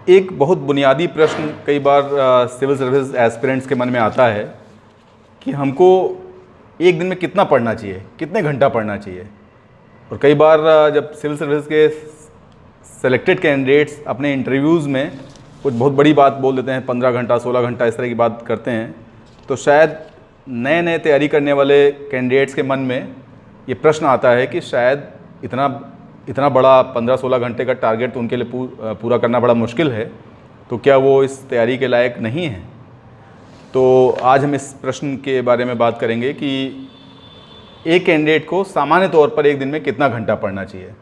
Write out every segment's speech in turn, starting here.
एक बहुत बुनियादी प्रश्न कई बार सिविल सर्विस एस्पिरेंट्स के मन में आता है कि हमको एक दिन में कितना पढ़ना चाहिए, कितने घंटा पढ़ना चाहिए। और कई बार जब सिविल सर्विस के सेलेक्टेड कैंडिडेट्स अपने इंटरव्यूज़ में कुछ बहुत बड़ी बात बोल देते हैं, 15 घंटा 16 घंटा इस तरह की बात करते हैं, तो शायद नए नए तैयारी करने वाले कैंडिडेट्स के मन में ये प्रश्न आता है कि शायद इतना बड़ा 15-16 घंटे का टारगेट तो उनके लिए पूरा करना बड़ा मुश्किल है, तो क्या वो इस तैयारी के लायक नहीं है। तो आज हम इस प्रश्न के बारे में बात करेंगे कि एक कैंडिडेट को सामान्य तौर पर एक दिन में कितना घंटा पढ़ना चाहिए,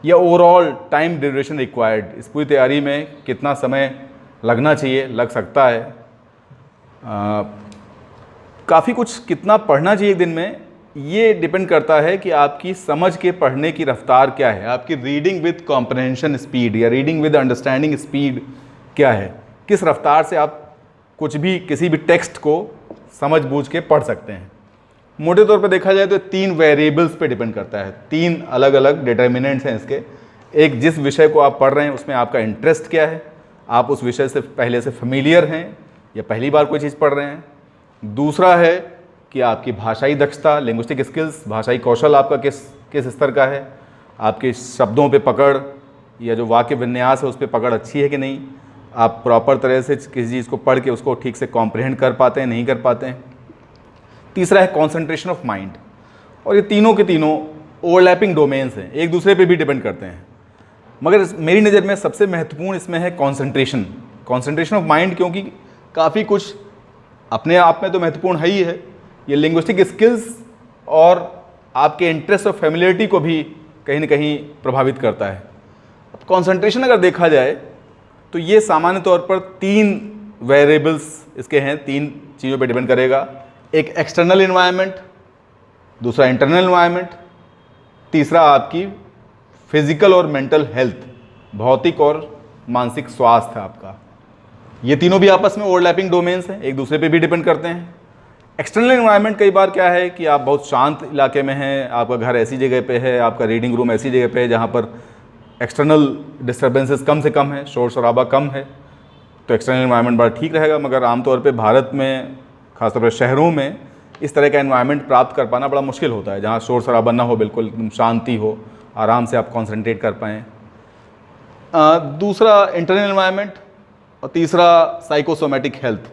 या ओवरऑल टाइम ड्यूरेशन रिक्वायर्ड, इस पूरी तैयारी में कितना समय लगना चाहिए, लग सकता है। काफ़ी कुछ कितना पढ़ना चाहिए एक दिन में, ये डिपेंड करता है कि आपकी समझ के पढ़ने की रफ्तार क्या है, आपकी रीडिंग विद कॉम्प्रहेंशन स्पीड या रीडिंग विद अंडरस्टैंडिंग स्पीड क्या है, किस रफ्तार से आप कुछ भी किसी भी टेक्स्ट को समझ बूझ के पढ़ सकते हैं। मोटे तौर पे देखा जाए तो 3 वेरिएबल्स पे डिपेंड करता है, 3 अलग अलग डिटर्मिनेंट्स हैं इसके। एक, जिस विषय को आप पढ़ रहे हैं उसमें आपका इंटरेस्ट क्या है, आप उस विषय से पहले से फेमिलियर हैं या पहली बार कोई चीज़ पढ़ रहे हैं। दूसरा है कि आपकी भाषाई दक्षता, लिंग्विस्टिक स्किल्स, भाषाई कौशल आपका किस स्तर का है, आपके शब्दों पे पकड़ या जो वाक्य विन्यास है उस पर पकड़ अच्छी है कि नहीं, आप प्रॉपर तरह से किसी चीज़ को पढ़ के उसको ठीक से कॉम्प्रहेंड कर पाते हैं, नहीं कर पाते हैं। तीसरा है कॉन्सेंट्रेशन ऑफ माइंड। और ये तीनों के तीनों ओवरलैपिंग डोमेन्स हैं, एक दूसरे पे भी डिपेंड करते हैं, मगर मेरी नज़र में सबसे महत्वपूर्ण इसमें है कॉन्सेंट्रेशन ऑफ माइंड, क्योंकि काफ़ी कुछ अपने आप में तो महत्वपूर्ण है ही है, ये लिंग्विस्टिक स्किल्स और आपके इंटरेस्ट और फैमिलियरिटी को भी कहीं ना कहीं प्रभावित करता है। अब कॉन्सेंट्रेशन अगर देखा जाए तो ये सामान्य तौर पर 3 वेरिएबल्स इसके हैं, 3 चीज़ों पे डिपेंड करेगा। एक एक्सटर्नल इन्वायरमेंट, दूसरा इंटरनल इन्वायरमेंट, तीसरा आपकी फिजिकल और मेंटल हेल्थ, भौतिक और मानसिक स्वास्थ्य आपका। ये तीनों भी आपस में ओवरलैपिंग डोमेन्स हैं, एक दूसरे पे भी डिपेंड करते हैं। एक्सटर्नल इन्वायरमेंट कई बार क्या है कि आप बहुत शांत इलाके में हैं, आपका घर ऐसी जगह पे है, आपका रीडिंग रूम ऐसी जगह पे है जहाँ पर एक्सटर्नल डिस्टर्बेंसेस कम से कम है, शोर शराबा कम है, तो एक्सटर्नल इन्वायरमेंट बड़ा ठीक रहेगा। मगर आमतौर पे भारत में, खासतौर पर शहरों में, इस तरह का इन्वायरमेंट प्राप्त कर पाना बड़ा मुश्किल होता है, जहाँ शोर शराबा ना हो, बिल्कुल एकदम शांति हो, आराम से आप कॉन्सेंट्रेट कर पाएँ। दूसरा इंटरनल इन्वायरमेंट और तीसरा साइकोसोमेटिक हेल्थ।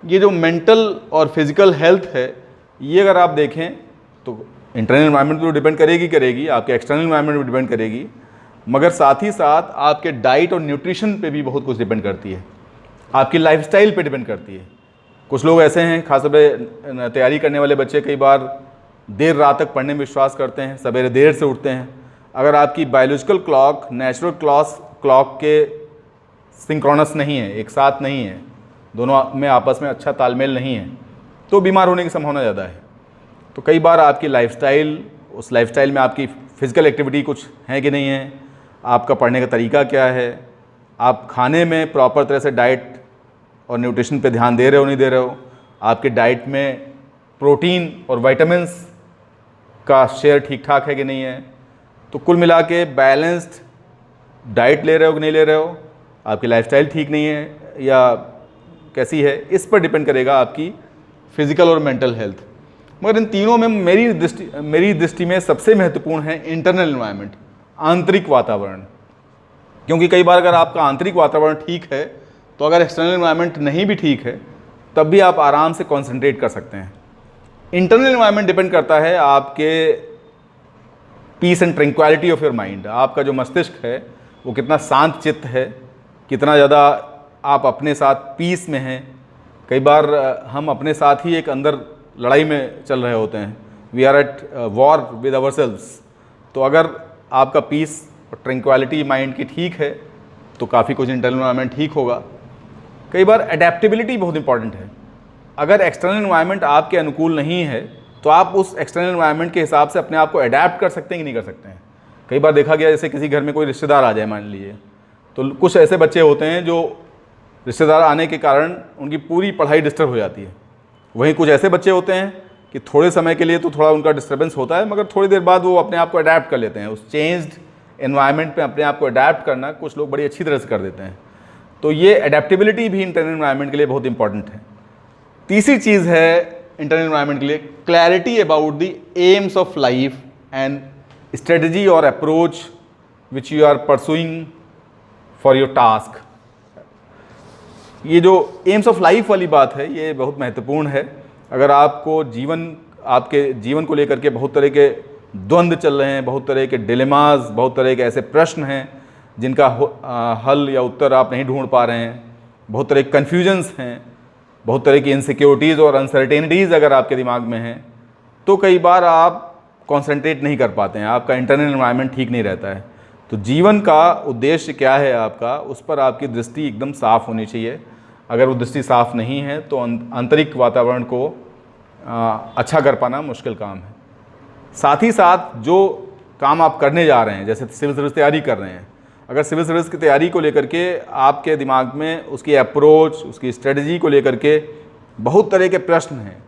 ये जो मेंटल और फिजिकल हेल्थ है, ये अगर आप देखें तो इंटरनल इन्वायरमेंट पर डिपेंड करेगी, आपके एक्सटर्नल इन्वायरमेंट पर डिपेंड करेगी, मगर साथ ही साथ आपके डाइट और न्यूट्रिशन पे भी बहुत कुछ डिपेंड करती है, आपकी लाइफस्टाइल पे डिपेंड करती है। कुछ लोग ऐसे हैं, खासतौर पे तैयारी करने वाले बच्चे कई बार देर रात तक पढ़ने में विश्वास करते हैं, सवेरे देर से उठते हैं। अगर आपकी बायोलॉजिकल क्लॉक नेचुरल क्लॉक के सिंक्रोनस नहीं है, एक साथ नहीं है, दोनों में आपस में अच्छा तालमेल नहीं है, तो बीमार होने की संभावना ज़्यादा है। तो कई बार आपकी लाइफस्टाइल, उस लाइफस्टाइल में आपकी फ़िज़िकल एक्टिविटी कुछ है कि नहीं है, आपका पढ़ने का तरीका क्या है, आप खाने में प्रॉपर तरह से डाइट और न्यूट्रिशन पे ध्यान दे रहे हो नहीं दे रहे हो, आपके डाइट में प्रोटीन और विटामिन्स का शेयर ठीक ठाक है कि नहीं है। तो कुल मिला के बैलेंस्ड डाइट ले रहे हो कि नहीं ले रहे हो, आपकी लाइफस्टाइल ठीक नहीं है या कैसी है, इस पर डिपेंड करेगा आपकी फिजिकल और मेंटल हेल्थ। मगर इन तीनों में मेरी दृष्टि में सबसे महत्वपूर्ण है इंटरनल इन्वायरमेंट, आंतरिक वातावरण। क्योंकि कई बार अगर आपका आंतरिक वातावरण ठीक है तो अगर एक्सटर्नल इन्वायरमेंट नहीं भी ठीक है तब भी आप आराम से कॉन्सेंट्रेट कर सकते हैं। इंटरनल इन्वायरमेंट डिपेंड करता है आपके peace and tranquility of your mind, आपका जो मस्तिष्क है वो कितना शांत चित्त है, कितना ज़्यादा आप अपने साथ पीस में हैं। कई बार हम अपने साथ ही एक अंदर लड़ाई में चल रहे होते हैं, we are at war with ourselves. तो अगर आपका पीस और ट्रैंक्विलिटी माइंड की ठीक है तो काफ़ी कुछ इंटरनल इन्वायरमेंट ठीक होगा। कई बार एडेप्टेबिलिटी बहुत इंपॉर्टेंट है। अगर एक्सटर्नल इन्वायरमेंट आपके अनुकूल नहीं है तो आप उस एक्सटर्नल इन्वायरमेंट के हिसाब से अपने आप को अडेप्ट कर सकते हैं कि नहीं कर सकते हैं। कई बार देखा गया जैसे किसी घर में कोई रिश्तेदार आ जाए मान लीजिए, तो कुछ ऐसे बच्चे होते हैं जो रिश्तेदार आने के कारण उनकी पूरी पढ़ाई डिस्टर्ब हो जाती है। वहीं कुछ ऐसे बच्चे होते हैं कि थोड़े समय के लिए तो थोड़ा उनका डिस्टर्बेंस होता है, मगर थोड़ी देर बाद वो अपने आप को अडेप्ट कर लेते हैं। उस चेंज्ड एनवायरनमेंट पे अपने आप को अडेप्ट करना कुछ लोग बड़ी अच्छी तरह से कर देते हैं। तो ये एडेप्टेबिलिटी भी इंटरनल एनवायरनमेंट के लिए बहुत इंपॉर्टेंट है। तीसरी चीज़ है इंटरनल एनवायरनमेंट के लिए clarity about the aims of life and strategy और approach which you are pursuing for your task. ये जो एम्स ऑफ लाइफ वाली बात है ये बहुत महत्वपूर्ण है। अगर आपको आपके जीवन को लेकर के बहुत तरह के द्वंद्व चल रहे हैं, बहुत तरह के डिलेमास, बहुत तरह के ऐसे प्रश्न हैं जिनका हल या उत्तर आप नहीं ढूंढ पा रहे हैं, बहुत तरह के कन्फ्यूजन्स हैं, बहुत तरह की इनसिक्योरिटीज़ और अनसर्टेनिटीज़ अगर आपके दिमाग में हैं, तो कई बार आप कॉन्सेंट्रेट नहीं कर पाते हैं, आपका इंटरनल एनवायरनमेंट ठीक नहीं रहता है। तो जीवन का उद्देश्य क्या है आपका, उस पर आपकी दृष्टि एकदम साफ़ होनी चाहिए। अगर वो दृष्टि साफ़ नहीं है तो आंतरिक वातावरण को अच्छा कर पाना मुश्किल काम है। साथ ही साथ जो काम आप करने जा रहे हैं, जैसे सिविल सर्विस तैयारी कर रहे हैं, अगर सिविल सर्विस की तैयारी को लेकर के आपके दिमाग में उसकी अप्रोच, उसकी स्ट्रेटजी को लेकर के बहुत तरह के प्रश्न हैं,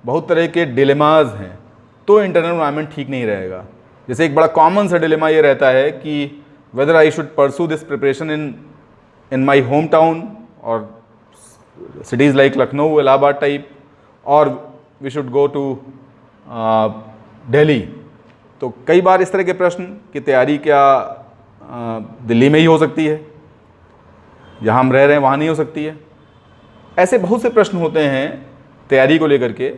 बहुत तरह के डिलेमाज हैं, तो इंटरनल एनवायरनमेंट ठीक नहीं रहेगा। जैसे एक बड़ा कॉमन सा डिलेमा ये रहता है कि whether I should pursue this preparation in my home town और cities like Lucknow, Allahabad type, or we should go to Delhi। तो कई बार इस तरह के प्रश्न की तैयारी क्या दिल्ली में ही हो सकती है, जहाँ हम रह रहे हैं वहाँ नहीं हो सकती है। ऐसे बहुत से प्रश्न होते हैं तैयारी को लेकर के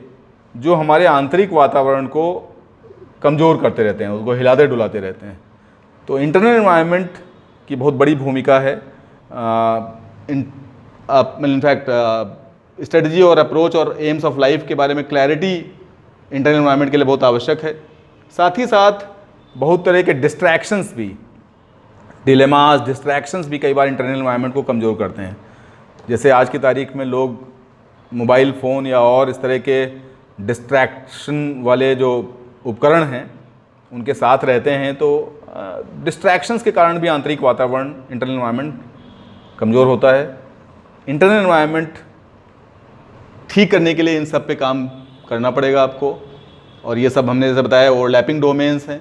जो हमारे आंतरिक वातावरण को कमज़ोर करते रहते हैं, उसको हिलाते डुलाते रहते हैं। तो इंटरनल एनवायरनमेंट की बहुत बड़ी भूमिका है। इनफैक्ट स्ट्रेटजी और अप्रोच और एम्स ऑफ लाइफ के बारे में क्लैरिटी इंटरनल एनवायरनमेंट के लिए बहुत आवश्यक है। साथ ही साथ बहुत तरह के डिस्ट्रैक्शंस भी, डिलेमास, डिस्ट्रैक्शंस भी कई बार इंटरनल एनवायरनमेंट को कमज़ोर करते हैं। जैसे आज की तारीख में लोग मोबाइल फ़ोन या और इस तरह के डिस्ट्रैक्शन वाले जो उपकरण हैं उनके साथ रहते हैं, तो डिस्ट्रैक्शंस के कारण भी आंतरिक वातावरण, इंटरनल एनवायरनमेंट कमज़ोर होता है। इंटरनल एनवायरनमेंट ठीक करने के लिए इन सब पे काम करना पड़ेगा आपको, और ये सब हमने जैसे बताया ओवरलैपिंग डोमेन्स हैं।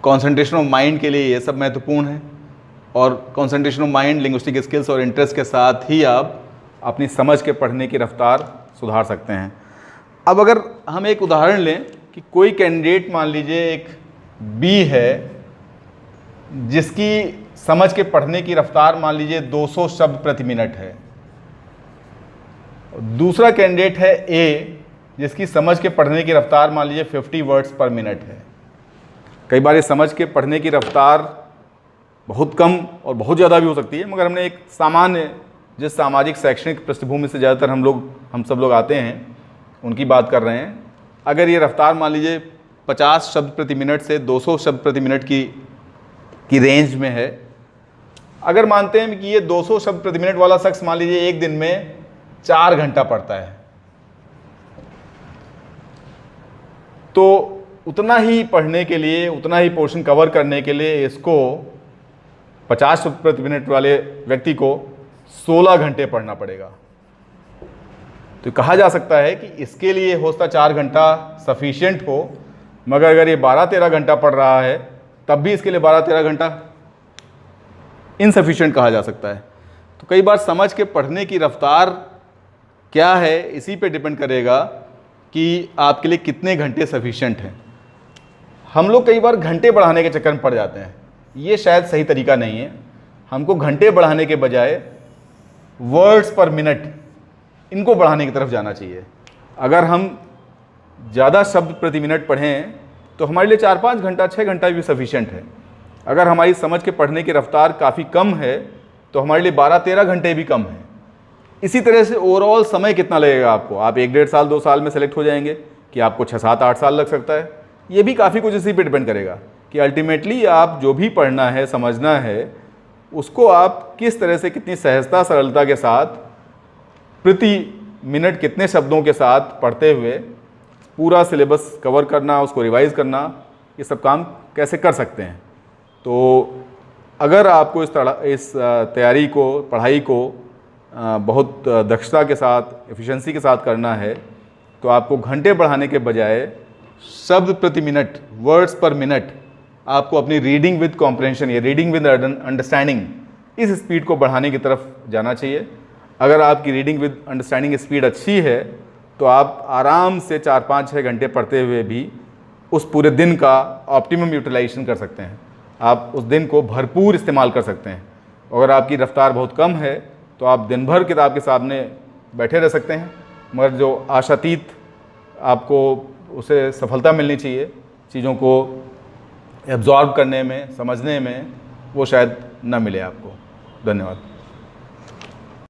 कंसंट्रेशन ऑफ माइंड के लिए ये सब महत्वपूर्ण है, और concentration of mind, linguistic skills और इंटरेस्ट के साथ ही आप अपनी समझ के पढ़ने की रफ्तार सुधार सकते हैं। अब अगर हम एक उदाहरण लें कि कोई कैंडिडेट मान लीजिए एक बी है जिसकी समझ के पढ़ने की रफ्तार मान लीजिए 200 शब्द प्रति मिनट है, दूसरा कैंडिडेट है ए जिसकी समझ के पढ़ने की रफ्तार मान लीजिए 50 वर्ड्स पर मिनट है। कई बार ये समझ के पढ़ने की रफ्तार बहुत कम और बहुत ज़्यादा भी हो सकती है, मगर हमने एक सामान्य, जिस सामाजिक शैक्षणिक पृष्ठभूमि से ज़्यादातर हम सब लोग आते हैं उनकी बात कर रहे हैं। अगर ये रफ्तार मान लीजिए 50 शब्द प्रति मिनट से 200 शब्द प्रति मिनट की रेंज में है, अगर मानते हैं कि ये 200 शब्द प्रति मिनट वाला शख्स मान लीजिए एक दिन में 4 घंटा पढ़ता है, तो उतना ही पढ़ने के लिए, उतना ही पोर्शन कवर करने के लिए इसको 50 शब्द प्रति मिनट वाले व्यक्ति को 16 घंटे पढ़ना पड़ेगा। तो कहा जा सकता है कि इसके लिए हो सकता 4 घंटा सफिशिएंट हो, मगर अगर ये 12-13 घंटा पढ़ रहा है तब भी इसके लिए 12-13 घंटा इनसफिशिएंट कहा जा सकता है। तो कई बार समझ के पढ़ने की रफ्तार क्या है, इसी पे डिपेंड करेगा कि आपके लिए कितने घंटे सफिशिएंट हैं। हम लोग कई बार घंटे बढ़ाने के चक्कर में पड़ जाते हैं, ये शायद सही तरीका नहीं है। हमको घंटे बढ़ाने के बजाय वर्ड्स पर मिनट, इनको बढ़ाने की तरफ जाना चाहिए। अगर हम ज़्यादा शब्द प्रति मिनट पढ़ें तो हमारे लिए 4-5 घंटा, 6 घंटा भी सफिशिएंट है। अगर हमारी समझ के पढ़ने की रफ्तार काफ़ी कम है तो हमारे लिए 12-13 घंटे भी कम है। इसी तरह से ओवरऑल समय कितना लगेगा आपको, आप 1-1.5 साल 2 साल में सेलेक्ट हो जाएंगे कि आपको 6-7-8 साल लग सकता है। ये भी काफ़ी कुछ इसी पे डिपेंड करेगा कि अल्टीमेटली आप जो भी पढ़ना है, समझना है, उसको आप किस तरह से, कितनी सहजता, सरलता के साथ, प्रति मिनट कितने शब्दों के साथ पढ़ते हुए पूरा सिलेबस कवर करना, उसको रिवाइज़ करना, ये सब काम कैसे कर सकते हैं। तो अगर आपको इस तैयारी को, पढ़ाई को बहुत दक्षता के साथ, एफिशिएंसी के साथ करना है तो आपको घंटे बढ़ाने के बजाय शब्द प्रति मिनट, वर्ड्स पर मिनट, आपको अपनी रीडिंग विद कॉम्प्रहेंशन या रीडिंग विद अंडरस्टैंडिंग, इस स्पीड को बढ़ाने की तरफ जाना चाहिए। अगर आपकी रीडिंग विद अंडरस्टैंडिंग स्पीड अच्छी है तो आप आराम से 4-5-6 घंटे पढ़ते हुए भी उस पूरे दिन का ऑप्टिमम यूटिलाइजेशन कर सकते हैं। आप उस दिन को भरपूर इस्तेमाल कर सकते हैं। अगर आपकी रफ्तार बहुत कम है तो आप दिन भर किताब के सामने बैठे रह सकते हैं, मगर जो आशातीत आपको उसे सफलता मिलनी चाहिए चीज़ों को एब्जॉर्ब करने में, समझने में, वो शायद ना मिले आपको। धन्यवाद।